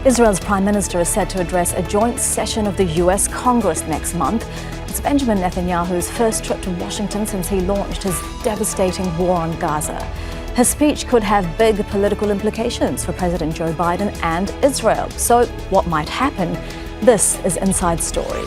Israel's Prime Minister is set to address a joint session of the US Congress next month. It's Benjamin Netanyahu's first trip to Washington since he launched his devastating war on Gaza. His speech could have big political implications for President Joe Biden and Israel. So what might happen? This is Inside Story.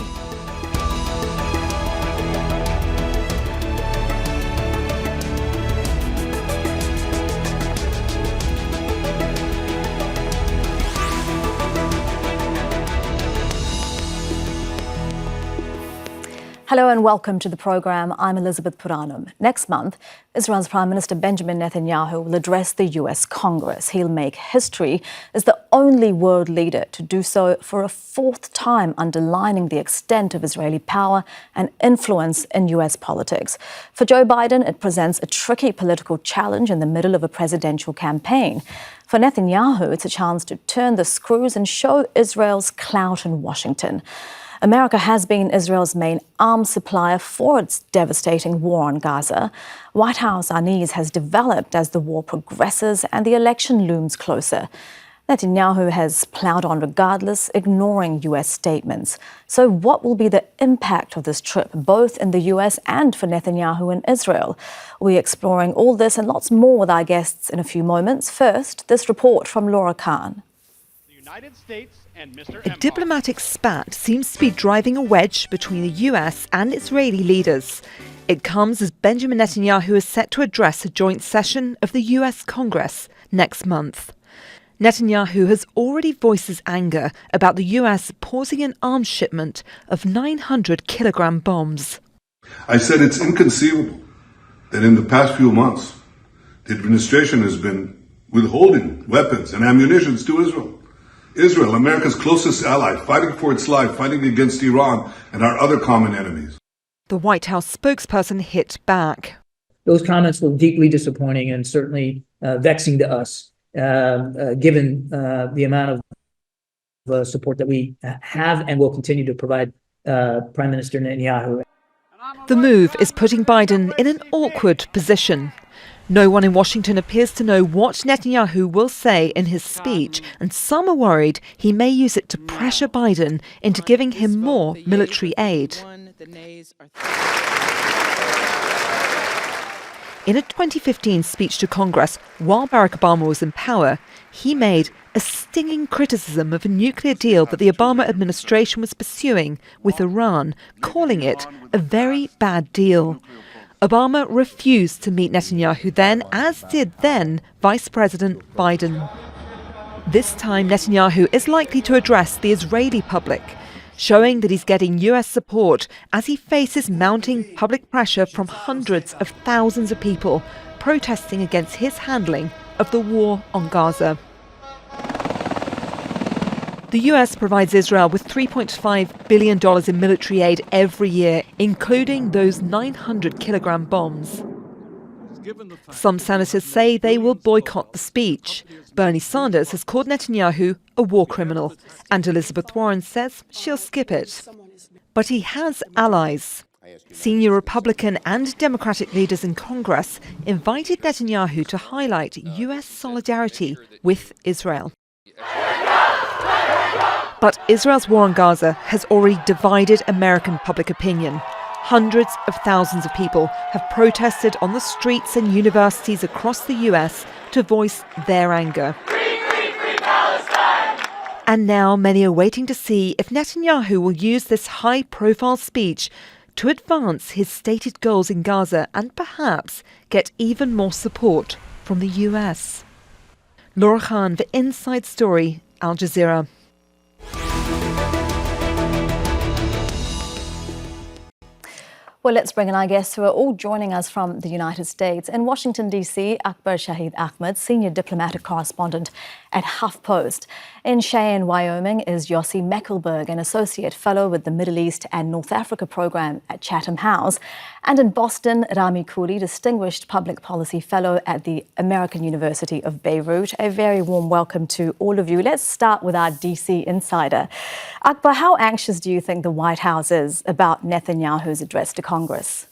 Hello and welcome to the programme. I'm Elizabeth Puranam. Next month, Israel's Prime Minister Benjamin Netanyahu will address the US Congress. He'll make history as the only world leader to do so for a fourth time, underlining the extent of Israeli power and influence in US politics. For Joe Biden, it presents a tricky political challenge in the middle of a presidential campaign. For Netanyahu, it's a chance to turn the screws and show Israel's clout in Washington. America has been Israel's main arms supplier for its devastating war on Gaza. White House unease has developed as the war progresses and the election looms closer. Netanyahu has ploughed on regardless, ignoring US statements. So what will be the impact of this trip, both in the US and for Netanyahu in Israel? We're exploring all this and lots more with our guests in a few moments. First, this report from Laura Khan. The United States and Mr. A diplomatic spat seems to be driving a wedge between the US and Israeli leaders. It comes as Benjamin Netanyahu is set to address a joint session of the US Congress next month. Netanyahu has already voiced his anger about the US pausing an arms shipment of 900-kilogram bombs. I said it's inconceivable that in the past few months, the administration has been withholding weapons and ammunition to Israel. Israel, America's closest ally, fighting for its life, fighting against Iran and our other common enemies. The White House spokesperson hit back. Those comments were deeply disappointing and certainly vexing to us, given the amount of support that we have and will continue to provide Prime Minister Netanyahu. The move is putting Biden in an awkward position. No one in Washington appears to know what Netanyahu will say in his speech, and some are worried he may use it to pressure Biden into giving him more military aid. In a 2015 speech to Congress, while Barack Obama was in power, he made a stinging criticism of a nuclear deal that the Obama administration was pursuing with Iran, calling it a very bad deal. Obama refused to meet Netanyahu then, as did then Vice President Biden. This time, Netanyahu is likely to address the Israeli public, showing that he's getting US support as he faces mounting public pressure from hundreds of thousands of people protesting against his handling of the war on Gaza. The US provides Israel with $3.5 billion in military aid every year, including those 900-kilogram bombs. Some senators say they will boycott the speech. Bernie Sanders has called Netanyahu a war criminal, and Elizabeth Warren says she'll skip it. But he has allies. Senior Republican and Democratic leaders in Congress invited Netanyahu to highlight US solidarity with Israel. But Israel's war on Gaza has already divided American public opinion. Hundreds of thousands of people have protested on the streets and universities across the US to voice their anger. Free, free, free Palestine! And now many are waiting to see if Netanyahu will use this high-profile speech to advance his stated goals in Gaza and perhaps get even more support from the US. Laura Khan for Inside Story, Al Jazeera. Well, let's bring in our guests who are all joining us from the United States. In Washington, D.C., Akbar Shahid Ahmed, Senior Diplomatic Correspondent at HuffPost. In Cheyenne, Wyoming, is Yossi Mekelberg, an Associate Fellow with the Middle East and North Africa Program at Chatham House. And in Boston, Rami, Distinguished Public Policy Fellow at the American University of Beirut. A very warm welcome to all of you. Let's start with our D.C. insider. Akbar, how anxious do you think the White House is about Netanyahu's address to Congress?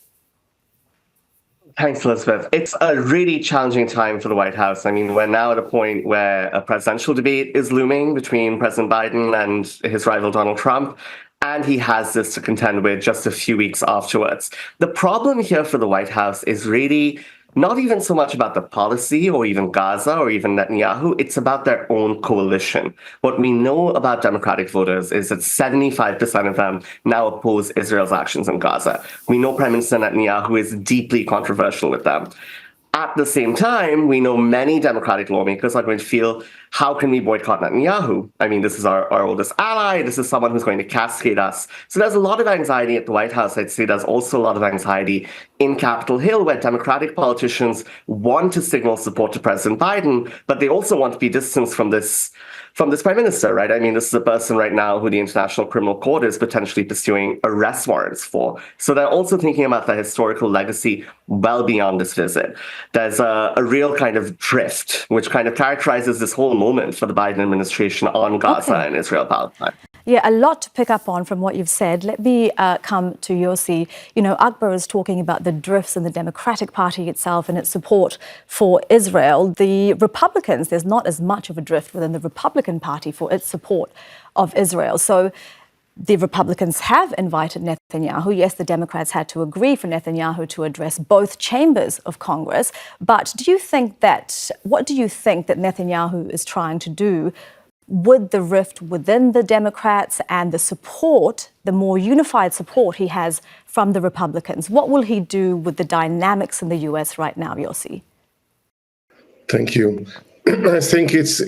Thanks, Elizabeth. It's a really challenging time for the White House. I mean, we're now at a point where a presidential debate is looming between President Biden and his rival Donald Trump, and he has this to contend with just a few weeks afterwards. The problem here for the White House is really not even so much about the policy or even Gaza or even Netanyahu, it's about their own coalition. What we know about Democratic voters is that 75% of them now oppose Israel's actions in Gaza. We know Prime Minister Netanyahu is deeply controversial with them. At the same time, we know many Democratic lawmakers are going to feel, how can we boycott Netanyahu? I mean, this is our oldest ally. This is someone who's going to cascade us. So there's a lot of anxiety at the White House. I'd say there's also a lot of anxiety in Capitol Hill, where Democratic politicians want to signal support to President Biden, but they also want to be distanced from this prime minister, right? I mean, this is a person right now who the International Criminal Court is potentially pursuing arrest warrants for. So they're also thinking about the historical legacy well beyond this visit. There's a real kind of drift, which kind of characterizes this whole moment for the Biden administration on Gaza and Israel-Palestine. Yeah, a lot to pick up on from what you've said. Let me come to Yossi. You know, Akbar is talking about the drifts in the Democratic Party itself and its support for Israel. The Republicans, there's not as much of a drift within the Republican Party for its support of Israel. So the Republicans have invited Netanyahu. Yes, the Democrats had to agree for Netanyahu to address both chambers of Congress. But what do you think that Netanyahu is trying to do with the rift within the Democrats and the support, the more unified support he has from the Republicans? What will he do with the dynamics in the US right now, Yossi? Thank you. I think it's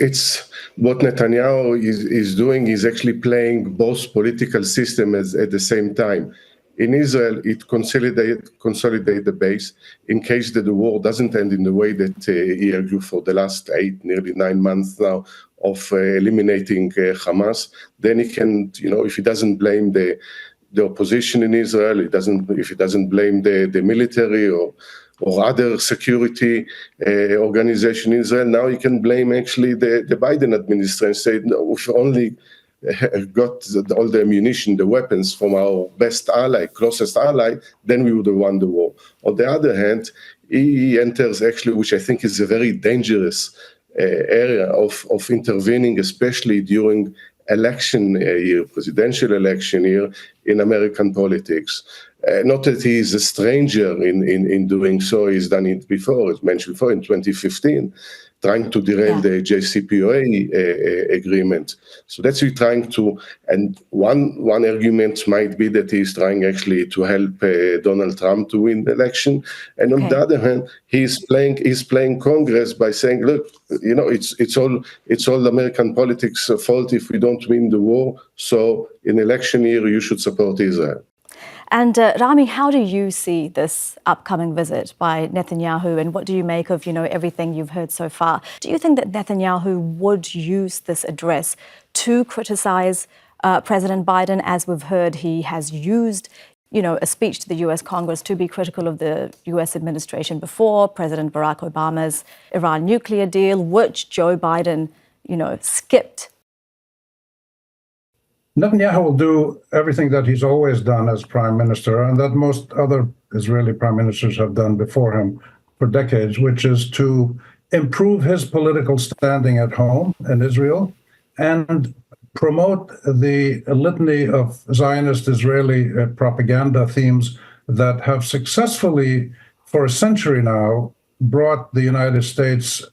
what Netanyahu is doing is actually playing both political systems at the same time. In Israel, it consolidate the base in case that the war doesn't end in the way that he argued for the last nearly 9 months now of eliminating Hamas. Then he can, if he doesn't blame the opposition in Israel, if he doesn't blame the military or other security organization in Israel, now he can blame actually the Biden administration, say, no, if only got all the ammunition, the weapons from our best ally, closest ally, then we would have won the war. On the other hand, he enters actually, which I think is a very dangerous area of intervening, especially during election year, presidential election year in American politics. Not that he is a stranger in doing so, he's done it before, as mentioned before, in 2015, trying to derail the JCPOA agreement. So that's what he's trying to, and one argument might be that he's trying actually to help Donald Trump to win the election. And on the other hand, he's playing Congress by saying, look, it's all American politics' fault if we don't win the war. So in election year, you should support Israel. And Rami, how do you see this upcoming visit by Netanyahu, and what do you make of, everything you've heard so far? Do you think that Netanyahu would use this address to criticize President Biden? As we've heard, he has used, a speech to the US Congress to be critical of the US administration before, President Barack Obama's Iran nuclear deal, which Joe Biden, skipped. Netanyahu will do everything that he's always done as prime minister and that most other Israeli prime ministers have done before him for decades, which is to improve his political standing at home in Israel and promote the litany of Zionist Israeli propaganda themes that have successfully, for a century now, brought the United States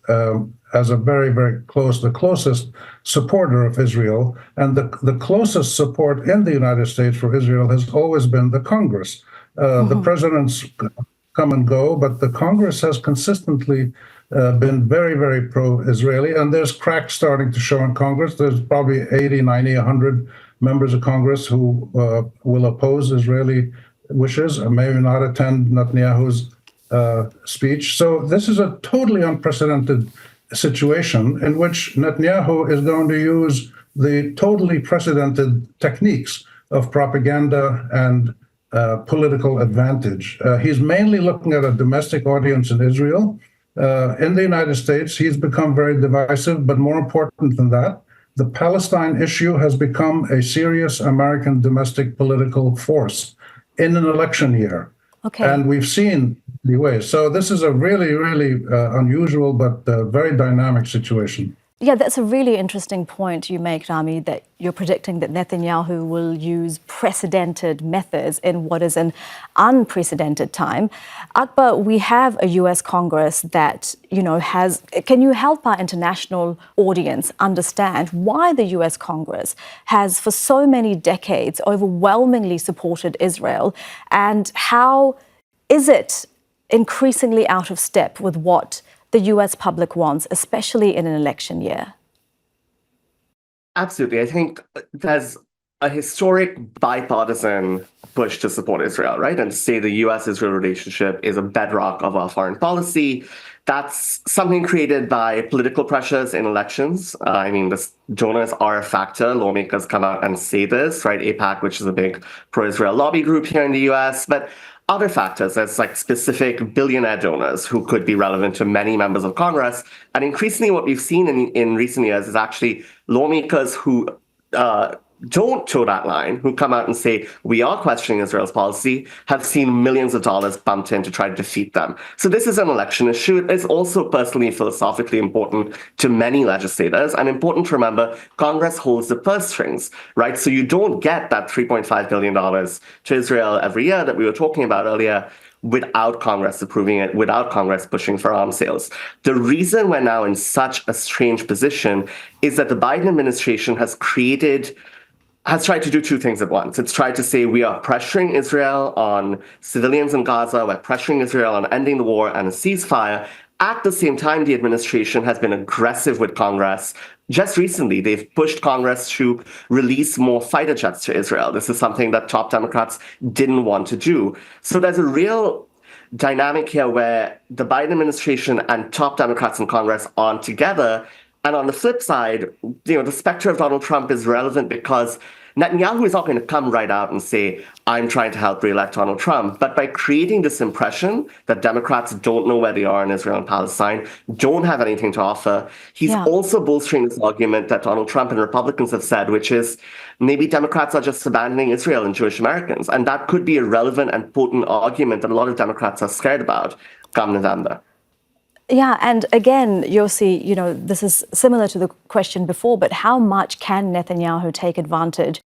as a very, very the closest supporter of Israel. And the closest support in the United States for Israel has always been the Congress. The presidents come and go, but the Congress has consistently been very, very pro-Israeli. And there's cracks starting to show in Congress. There's probably 80, 90, 100 members of Congress who will oppose Israeli wishes and maybe not attend Netanyahu's speech. So this is a totally unprecedented situation in which Netanyahu is going to use the totally precedented techniques of propaganda and political advantage. He's mainly looking at a domestic audience in Israel. In the United States, he's become very divisive, but more important than that, the Palestine issue has become a serious American domestic political force in an election year. Okay. And we've seen the ways. So this is a really, really unusual but very dynamic situation. Yeah, that's a really interesting point you make, Rami, that you're predicting that Netanyahu will use precedented methods in what is an unprecedented time. Akbar, we have a US Congress that, has... Can you help our international audience understand why the US Congress has, for so many decades, overwhelmingly supported Israel, and how is it increasingly out of step with what the US public wants, especially in an election year? Absolutely. I think there's a historic bipartisan push to support Israel, right? And to say the US-Israel relationship is a bedrock of our foreign policy. That's something created by political pressures in elections. The donors are a factor. Lawmakers come out and say this, right? AIPAC, which is a big pro-Israel lobby group here in the US. But other factors, there's specific billionaire donors who could be relevant to many members of Congress. And increasingly what we've seen in recent years is actually lawmakers who don't toe that line, who come out and say, we are questioning Israel's policy, have seen millions of dollars pumped in to try to defeat them. So this is an election issue. It's also personally, philosophically important to many legislators, and important to remember, Congress holds the purse strings, right? So you don't get that $3.5 billion to Israel every year that we were talking about earlier without Congress approving it, without Congress pushing for arms sales. The reason we're now in such a strange position is that the Biden administration has tried to do two things at once. It's tried to say we are pressuring Israel on civilians in Gaza, we're pressuring Israel on ending the war and a ceasefire. At the same time, the administration has been aggressive with Congress. Just recently, they've pushed Congress to release more fighter jets to Israel. This is something that top Democrats didn't want to do. So there's a real dynamic here where the Biden administration and top Democrats in Congress aren't together. And on the flip side, the specter of Donald Trump is relevant because Netanyahu is not going to come right out and say, I'm trying to help re-elect Donald Trump. But by creating this impression that Democrats don't know where they are in Israel and Palestine, don't have anything to offer, he's also bolstering this argument that Donald Trump and Republicans have said, which is maybe Democrats are just abandoning Israel and Jewish Americans. And that could be a relevant and potent argument that a lot of Democrats are scared about come November. Yeah, and again, Yossi, this is similar to the question before, but how much can Netanyahu take advantage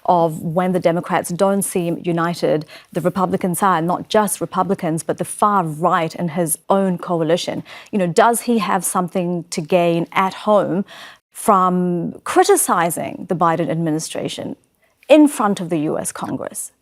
of when the Democrats don't seem united, the Republican side, not just Republicans, but the far right in his own coalition? Does he have something to gain at home from criticizing the Biden administration in front of the US Congress?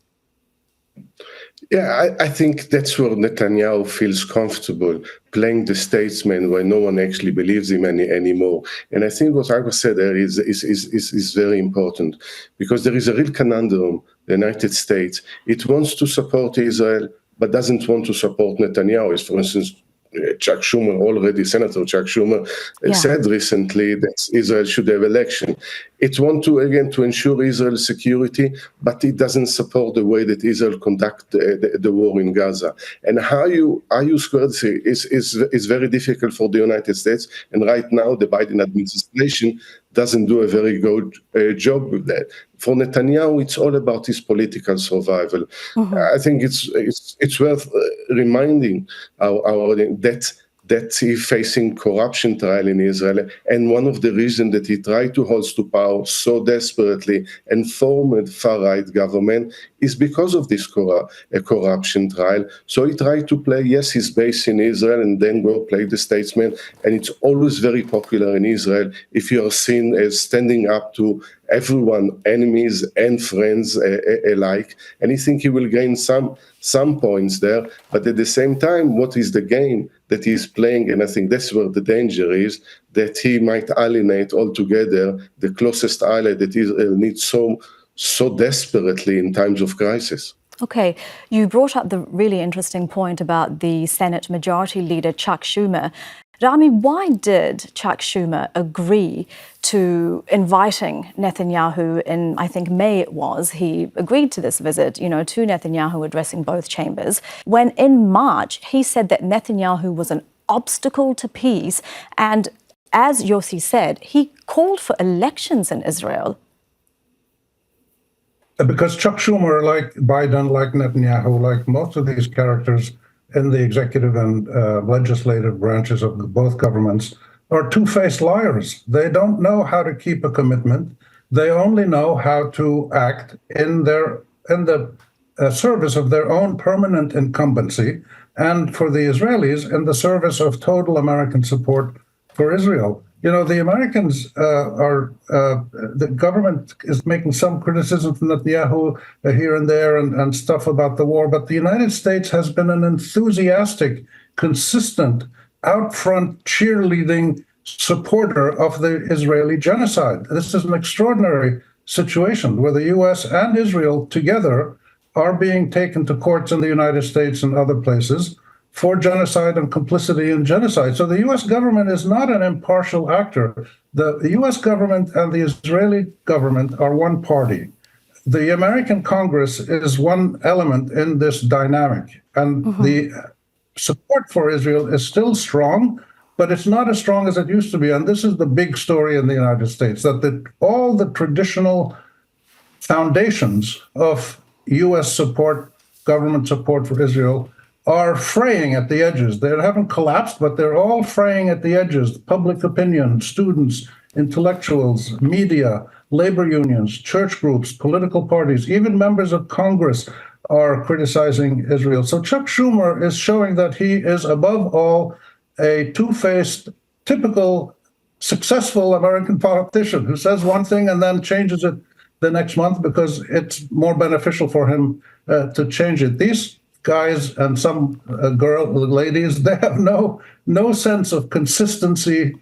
Yeah, I think that's where Netanyahu feels comfortable, playing the statesman where no one actually believes him anymore. And I think what Akbar said there is very important, because there is a real conundrum. The United States, it wants to support Israel, but doesn't want to support Netanyahu. For instance, Senator Chuck Schumer said recently that Israel should have election. It wants to, again, to ensure Israel's security, but it doesn't support the way that Israel conduct the war in Gaza. And how you square this is very difficult for the United States. And right now, the Biden administration doesn't do a very good job with that. For Netanyahu, it's all about his political survival. I think it's worth reminding that he's facing corruption trial in Israel, and one of the reasons that he tried to hold to power so desperately and form a far-right government is because of this corruption trial. So he tried to play, he's based in Israel, and then go play the statesman, and it's always very popular in Israel if you are seen as standing up to everyone, enemies and friends alike, and he think he will gain some points there, but at the same time, what is the game that he's playing? And I think that's where the danger is, that he might alienate altogether the closest ally that Israel needs so desperately in times of crisis. Okay, you brought up the really interesting point about the Senate Majority Leader Chuck Schumer. Rami, why did Chuck Schumer agree to inviting Netanyahu in, I think, May it was? He agreed to this visit, to Netanyahu addressing both chambers, when in March he said that Netanyahu was an obstacle to peace. And as Yossi said, he called for elections in Israel. because Chuck Schumer, like Biden, like Netanyahu, like most of these characters in the executive and legislative branches of both governments, are two-faced liars. They don't know how to keep a commitment. They only know how to act in the service of their own permanent incumbency, and for the Israelis, in the service of total American support for Israel. You know, the Americans the government is making some criticism from Netanyahu here and there and stuff about the war, but the United States has been an enthusiastic, consistent, out front cheerleading supporter of the Israeli genocide. This is an extraordinary situation where the US and Israel together are being taken to courts in the United States and other places for genocide and complicity in genocide. So the US government is not an impartial actor. The US government and the Israeli government are one party. The American Congress is one element in this dynamic. And the support for Israel is still strong, but it's not as strong as it used to be. And this is the big story in the United States, that all the traditional foundations of US support, government support for Israel, are fraying at the edges. They haven't collapsed, but they're all fraying at the edges. Public opinion, students, intellectuals, media, labor unions, church groups, political parties, even members of Congress are criticizing Israel. So Chuck Schumer is showing that he is, above all, a two-faced, typical, successful American politician who says one thing and then changes it the next month because it's more beneficial for him to change it. These guys and some ladies, they have no sense of consistency,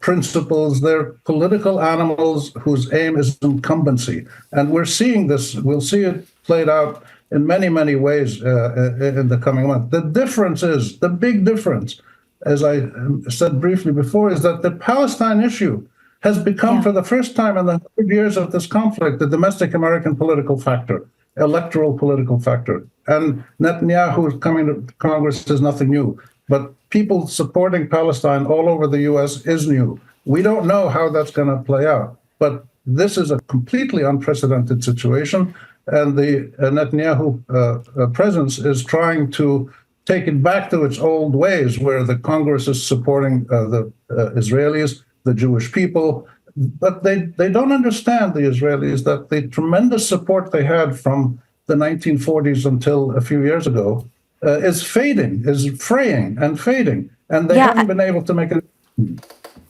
principles. They're political animals whose aim is incumbency. And we're seeing this, we'll see it played out in many, many ways in the coming month. The difference is, the big difference, as I said briefly before, is that the Palestine issue has become, for the first time in the 100 years of this conflict, the domestic American political factor, electoral political factor. And Netanyahu coming to Congress is nothing new. But people supporting Palestine all over the U.S. is new. We don't know how that's going to play out. But this is a completely unprecedented situation. And the Netanyahu presence is trying to take it back to its old ways, where the Congress is supporting the Israelis, the Jewish people. But they don't understand, the Israelis, that the tremendous support they had from the 1940s until a few years ago is fading, is fraying and fading. And they haven't been able to make it.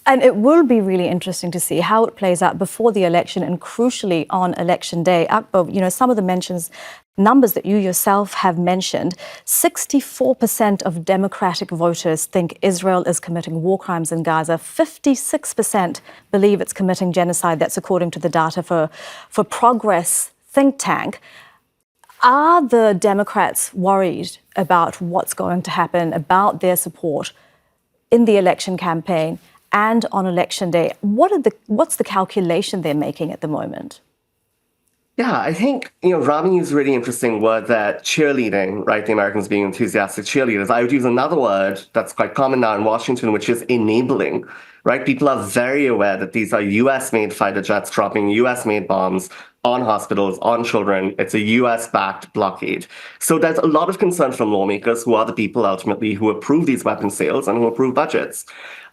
And it will be really interesting to see how it plays out before the election and crucially on election day. Akbar, you know, some of the numbers that you yourself have mentioned, 64% of Democratic voters think Israel is committing war crimes in Gaza. 56% believe it's committing genocide. That's according to the data for Progress think tank. Are the Democrats worried about what's going to happen, about their support in the election campaign and on election day? What's the calculation they're making at the moment? Yeah, I think, Rami used a really interesting word there, cheerleading, right? The Americans being enthusiastic cheerleaders. I would use another word that's quite common now in Washington, which is enabling, right? People are very aware that these are US-made fighter jets dropping US-made bombs on hospitals, on children. It's a US-backed blockade. So there's a lot of concern from lawmakers, who are the people ultimately who approve these weapon sales and who approve budgets.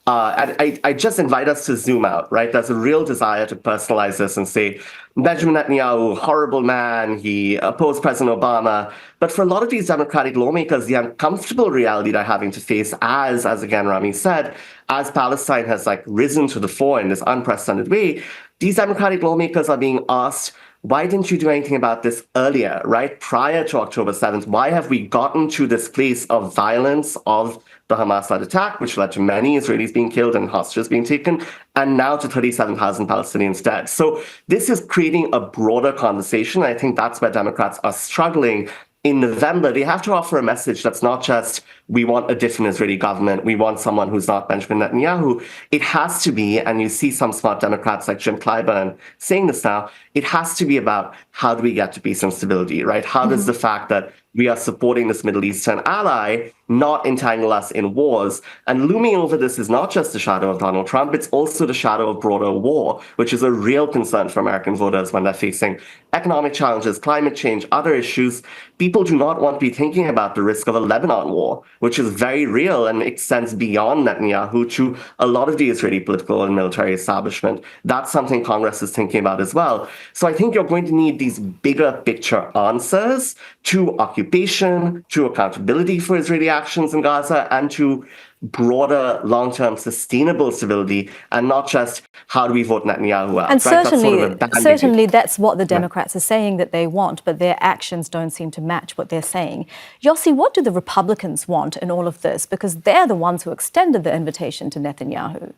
And I just invite us to zoom out, right? There's a real desire to personalize this and say, Benjamin Netanyahu, horrible man, he opposed President Obama. But for a lot of these Democratic lawmakers, the uncomfortable reality they're having to face as again, Rami said, as Palestine has risen to the fore in this unprecedented way, these Democratic lawmakers are being asked, why didn't you do anything about this earlier, right? Prior to October 7th, why have we gotten to this place of violence, of the Hamas-led attack, which led to many Israelis being killed and hostages being taken, and now to 37,000 Palestinians dead? So this is creating a broader conversation. I think that's where Democrats are struggling. In November, they have to offer a message that's not just, we want a different Israeli government, we want someone who's not Benjamin Netanyahu, it has to be, and you see some smart Democrats like Jim Clyburn saying this now, it has to be about how do we get to peace and stability, right? How does the fact that we are supporting this Middle Eastern ally not entangle us in wars? And looming over this is not just the shadow of Donald Trump, it's also the shadow of broader war, which is a real concern for American voters when they're facing economic challenges, climate change, other issues. People do not want to be thinking about the risk of a Lebanon war, which is very real and extends beyond Netanyahu to a lot of the Israeli political and military establishment. That's something Congress is thinking about as well. So I think you're going to need these bigger picture answers to occupation, to accountability for Israeli actions in Gaza, and to broader, long-term, sustainable stability, and not just how do we vote Netanyahu out. And right? certainly that's what the Democrats are saying that they want, but their actions don't seem to match what they're saying. Yossi, what do the Republicans want in all of this? Because they're the ones who extended the invitation to Netanyahu.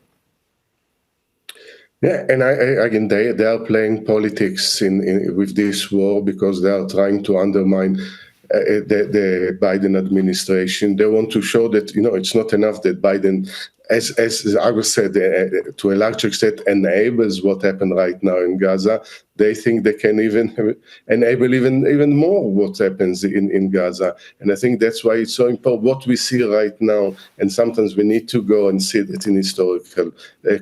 Yeah, and again, they are playing politics with this war because they are trying to undermine the Biden administration. They want to show that, it's not enough that Biden, as I was said, to a large extent enables what happened right now in Gaza. They think they can even enable even more what happens in Gaza. And I think that's why it's so important what we see right now. And sometimes we need to go and see it in historical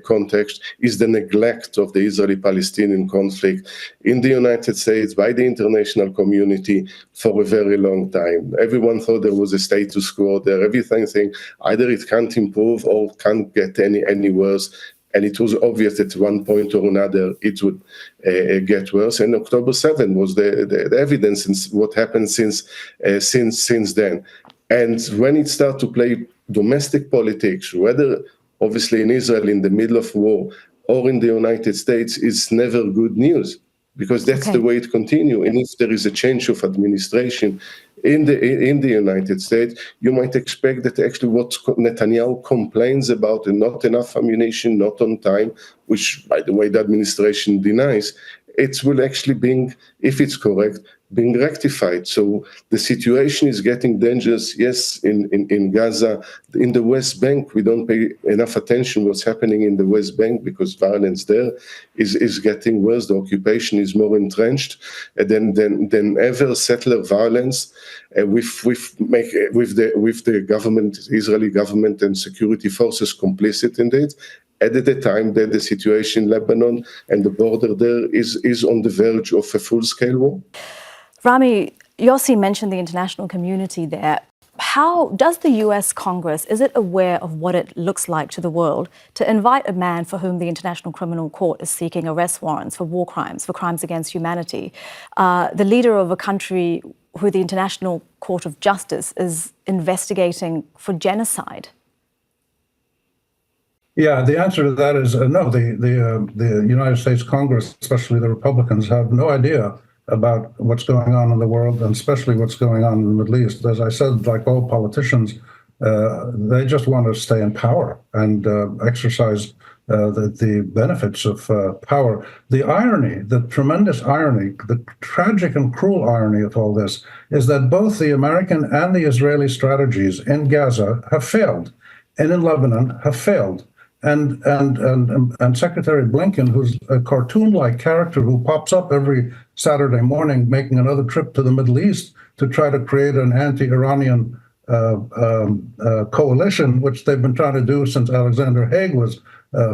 context, is the neglect of the Israeli-Palestinian conflict in the United States by the international community for a very long time. Everyone thought there was a status quo there. Everything saying either it can't improve or can't get any worse. And it was obvious at one point or another it would get worse. And October 7 was the evidence in what happened since then. And when it started to play domestic politics, whether obviously in Israel in the middle of war or in the United States, it's never good news, because that's the way it continues. And if there is a change of administration in the United States, you might expect that actually what Netanyahu complains about, and not enough ammunition, not on time, which, by the way, the administration denies, it will actually being, if it's correct, being rectified. So the situation is getting dangerous, yes, in Gaza. In the West Bank, we don't pay enough attention what's happening in the West Bank because violence there is getting worse. The occupation is more entrenched than ever. Settler violence with the government, Israeli government and security forces complicit in it. At the time that the situation in Lebanon and the border there is on the verge of a full-scale war. Rami, Yossi mentioned the international community there. How does the US Congress, is it aware of what it looks like to the world to invite a man for whom the International Criminal Court is seeking arrest warrants for war crimes, for crimes against humanity, the leader of a country who the International Court of Justice is investigating for genocide? Yeah, the answer to that is no. The United States Congress, especially the Republicans, have no idea about what's going on in the world, and especially what's going on in the Middle East. As I said, like all politicians, they just want to stay in power and exercise the benefits of power. The irony, the tremendous irony, the tragic and cruel irony of all this is that both the American and the Israeli strategies in Gaza have failed, and in Lebanon have failed. And Secretary Blinken, who's a cartoon-like character who pops up every Saturday morning making another trip to the Middle East to try to create an anti-Iranian coalition, which they've been trying to do since Alexander Haig was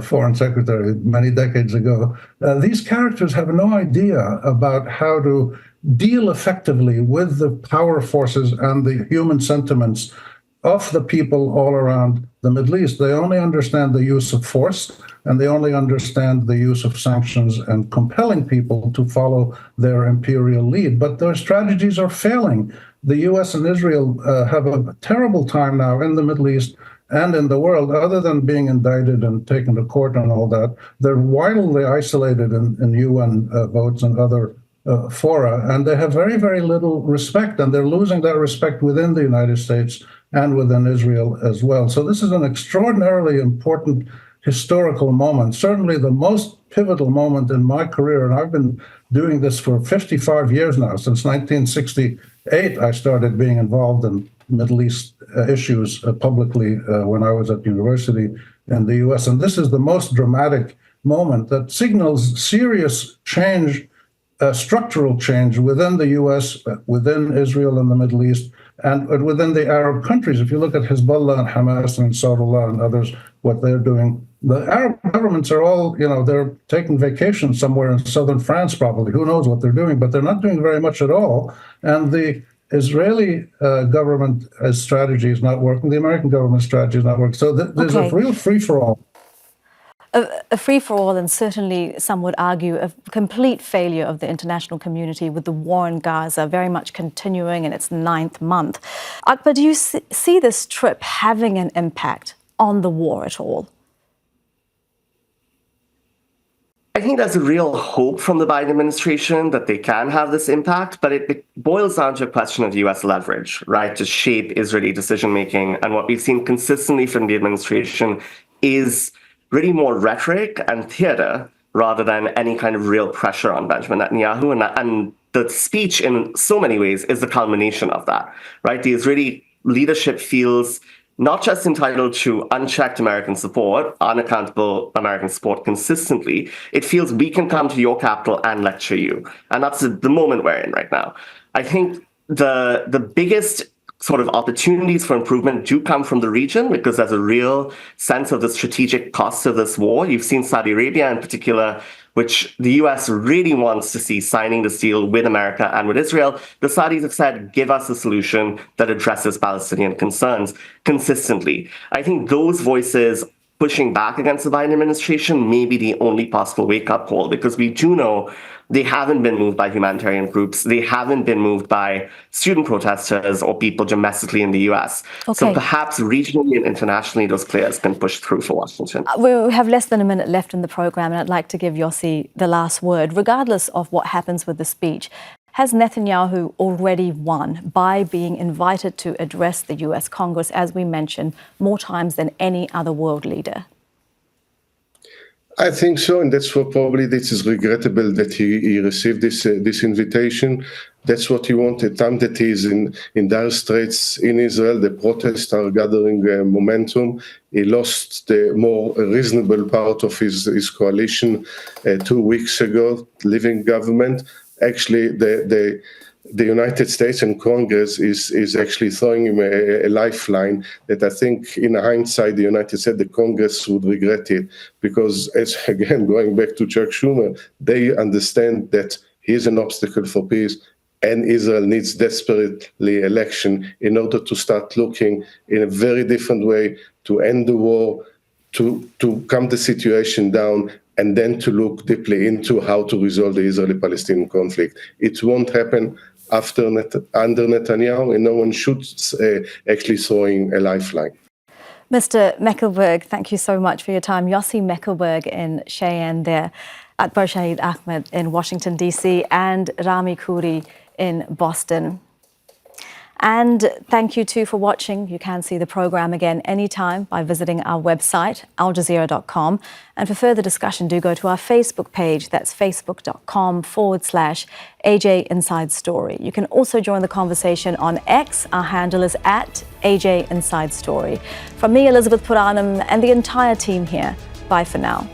foreign secretary many decades ago. These characters have no idea about how to deal effectively with the power forces and the human sentiments of the people all around the Middle East. They only understand the use of force, and they only understand the use of sanctions and compelling people to follow their imperial lead. But their strategies are failing. The US and Israel have a terrible time now in the Middle East and in the world. Other than being indicted and taken to court and all that, they're wildly isolated in UN votes and other fora, and they have very, very little respect, and they're losing that respect within the United States and within Israel as well. So this is an extraordinarily important historical moment, certainly the most pivotal moment in my career. And I've been doing this for 55 years now. Since 1968, I started being involved in Middle East issues publicly when I was at university in the US. And this is the most dramatic moment that signals serious change, structural change within the US, within Israel and the Middle East, and within the Arab countries. If you look at Hezbollah and Hamas and Nasrallah and others, what they're doing, the Arab governments are all, they're taking vacation somewhere in southern France probably. Who knows what they're doing, but they're not doing very much at all. And the Israeli government strategy is not working. The American government strategy is not working. So there's a real free-for-all. A free-for-all, and certainly some would argue a complete failure of the international community with the war in Gaza very much continuing in its 9th month. Akbar, do you see this trip having an impact on the war at all? I think there's a real hope from the Biden administration that they can have this impact, but it boils down to a question of U.S. leverage, right, to shape Israeli decision-making. And what we've seen consistently from the administration is really more rhetoric and theater rather than any kind of real pressure on Benjamin Netanyahu. And the speech, in so many ways, is the culmination of that, right? The Israeli leadership feels not just entitled to unchecked American support, unaccountable American support consistently. It feels we can come to your capital and lecture you. And that's the moment we're in right now. I think the biggest sort of opportunities for improvement do come from the region because there's a real sense of the strategic cost of this war. You've seen Saudi Arabia in particular, which the US really wants to see signing this deal with America and with Israel. The Saudis have said, give us a solution that addresses Palestinian concerns consistently. I think those voices pushing back against the Biden administration may be the only possible wake-up call, because we do know they haven't been moved by humanitarian groups. They haven't been moved by student protesters or people domestically in the US. Okay. So perhaps regionally and internationally, those players can push through for Washington. We have less than a minute left in the program, and I'd like to give Yossi the last word. Regardless of what happens with the speech, has Netanyahu already won by being invited to address the US Congress, as we mentioned, more times than any other world leader? I think so, and that's what probably this is regrettable that he received this invitation. That's what he wanted. Time that he is in dire straits in Israel, the protests are gathering momentum. He lost the more reasonable part of his coalition 2 weeks ago, leaving government. Actually, the United States and Congress is actually throwing him a lifeline that I think, in hindsight, the United States, the Congress would regret it, because, as again, going back to Chuck Schumer, they understand that he is an obstacle for peace, and Israel needs desperately election in order to start looking in a very different way to end the war, to calm the situation down, and then to look deeply into how to resolve the Israeli-Palestinian conflict. It won't happen under Netanyahu, and no one should actually throw in a lifeline. Mr. Mekelberg, thank you so much for your time. Yossi Mekelberg in Cheyenne there, Akbar Shahid Ahmed in Washington, D.C., and Rami Khouri in Boston. And thank you too for watching. You can see the program again anytime by visiting our website, aljazeera.com. And for further discussion, do go to our Facebook page. That's facebook.com/AJ Inside Story. You can also join the conversation on X. Our handle is @AJ Inside Story. From me, Elizabeth Puranam, and the entire team here, bye for now.